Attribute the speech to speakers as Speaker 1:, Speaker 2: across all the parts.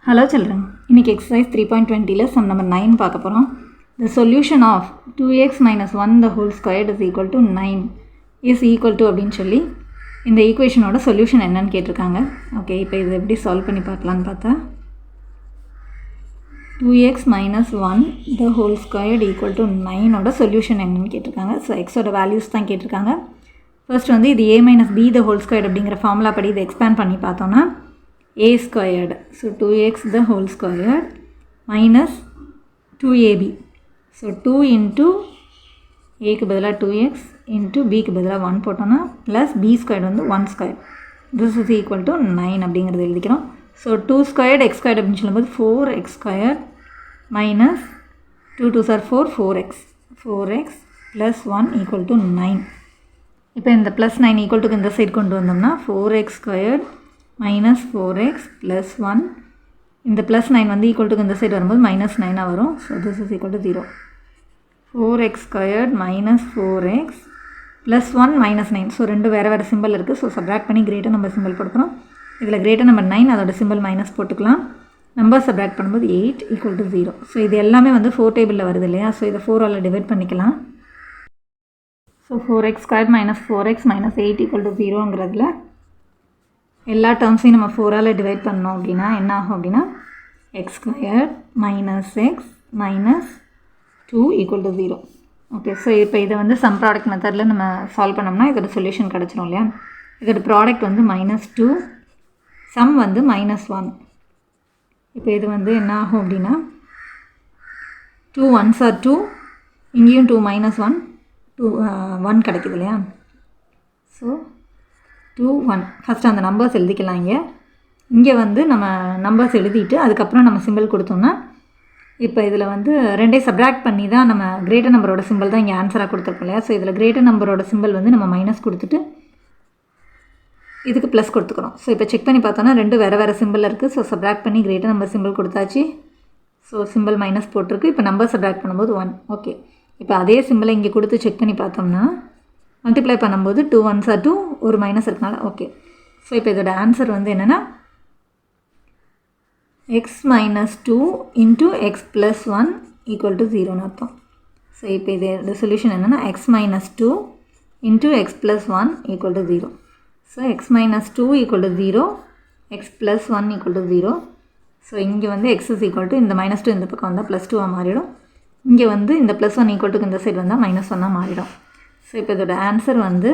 Speaker 1: Hello children, இன்னைக்கு exercise 3.20 sum number 9 பார்க்க போறோம். The solution of 2x minus 1 the whole squared is equal to 9 is equal to அப்படின்னு சொல்லி இந்த ஈக்குவேஷனோட solution என்னன்னு கேட்டிருக்காங்க. ஓகே, இப்போ இது எப்படி சால்வ் பண்ணி பார்க்கலான்னு பார்த்தா 2x minus 1 the whole squared equal to 9 ஓட சொல்யூஷன் என்னன்னு கேட்டிருக்காங்க. ஸோ எக்ஸோட வேல்யூஸ் தான் கேட்டிருக்காங்க. ஃபர்ஸ்ட் வந்து இது a minus b the whole squared அப்படிங்கிற ஃபார்முலா படி இதை எக்ஸ்பேண்ட் பண்ணி பார்த்தோம்னா a squared, so 2x the whole squared minus 2ab, so 2 into a க்கு பதிலாக 2x into b க்கு பதிலாக 1 போட்டோம்னா plus b squared வந்து 1 squared, this is equal to 9 அப்படிங்கிறது எழுதிக்கிறோம். ஸோ 2 squared x squared அப்படின்னு சொல்லும்போது 4x squared minus 2 2s are 4x plus 1 equal to 9. இப்போ இந்த plus 9 equal to இந்த சைடு கொண்டு வந்தோம்னா 4x squared minus 4x plus 1, இந்த plus 9 வந்து equal to இந்த சைடு வரும்போது minus 9 வரும். So this is equal to 0. 4x squared minus 4x plus 1 minus 9. So ரெண்டு வேறு சிம்பிள் இருக்குது. ஸோ சப்ராக்ட் பண்ணி கிரேட்டர் நம்பர் சிம்பிள் போட்டுக்கிறோம். இதில் கிரேட்டர் நம்பர் 9 அதோட சிம்பிள் மைனஸ் போட்டுக்கலாம். நம்பர் சப்ராக்ட் பண்ணும்போது 8 equal to 0. ஸோ இது எல்லாமே வந்து 4 டேபிளில் வருது இல்லையா? ஸோ இதை 4ஆல் டிவைட் பண்ணிக்கலாம். So 4x squared minus 4x minus 8 equal to 0ங்கிறதுல எல்லா டேர்ம்ஸையும் நம்ம 4ஆல் டிவைட் பண்ணோம் அப்படின்னா என்ன ஆகும் அப்படின்னா X squared minus X minus 2 equal to 0. Okay, so இப்போ இதை வந்து சம் ப்ராடக்ட் மெத்தடில் நம்ம சால்வ் பண்ணோம்னா இதோட சொல்யூஷன் கிடச்சிரும் இல்லையா? இதோட ப்ராடக்ட் வந்து -2, சம் வந்து -1. இப்போ இது வந்து என்ன ஆகும் அப்படின்னா 2 1s are 2, இங்கேயும் 2 -1 1 கிடைக்குது இல்லையா? ஸோ 2 1 ஃபஸ்ட்டு அந்த நம்பர்ஸ் எழுதிக்கலாம். இங்கே வந்து நம்ம நம்பர்ஸ் எழுதிட்டு அதுக்கப்புறம் நம்ம சிம்பிள் கொடுத்தோம்னா இப்போ இதில் வந்து ரெண்டையும் சப்ராக்ட் பண்ணி தான் நம்ம கிரேட்டர் நம்பரோட சிம்பிள் தான் இங்கே ஆன்சராக கொடுத்துருக்கோம் இல்லையா? ஸோ இதில் கிரேட்டர் நம்பரோட சிம்பிள் வந்து நம்ம மைனஸ் கொடுத்துட்டு இதுக்கு ப்ளஸ் கொடுத்துக்கிறோம். ஸோ இப்போ செக் பண்ணி பார்த்தோன்னா ரெண்டு வேறு சிம்பிள் இருக்குது. ஸோ சப்ராக்ட் பண்ணி கிரேட்டர் நம்பர் சிம்பிள் கொடுத்தாச்சு. ஸோ சிம்பிள் மைனஸ் போட்டிருக்கு. இப்போ நம்பர் சப்ராக்ட் பண்ணும்போது 1. ஓகே, இப்போ அதே சிம்பிளை இங்கே கொடுத்து செக் பண்ணி பார்த்தோம்னா மல்டிப்ளை பண்ணும்போது 2 1s are 2, ஒரு மைனஸ் இருக்கனால ஓகே. ஸோ இப்போ இதோட ஆன்சர் வந்து என்னென்னா x minus 2 into x plus 1 equal to 0ன்னு அர்த்தம். ஸோ இப்போ இதோட சொல்யூஷன் என்னென்னா x minus 2 into x plus 1 equal to 0. So x minus 2 equal to 0, x plus 1 equal to 0. So இங்கே வந்து x is equal to இந்த -2 இந்த பக்கம் வந்தால் +2 மாறிடும். இங்கே வந்து இந்த +1 equal to இந்த சைடு வந்தால் -1 மாறிடும். ஸோ இப்போ இதோட ஆன்சர் வந்து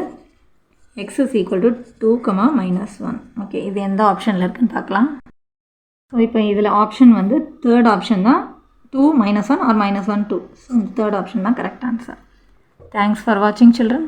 Speaker 1: x is equal to 2, -1. Okay, இது எந்த ஆப்ஷனில் இருக்குன்னு பார்க்கலாம். ஸோ இப்போ இதில் ஆப்ஷன் வந்து தேர்ட் ஆப்ஷன் தான் 2 -1 or -1 2. ஸோ இந்த தேர்ட் ஆப்ஷன் தான் கரெக்ட் ஆன்சர். தேங்க்ஸ் ஃபார் வாட்சிங் சில்ட்ரன்.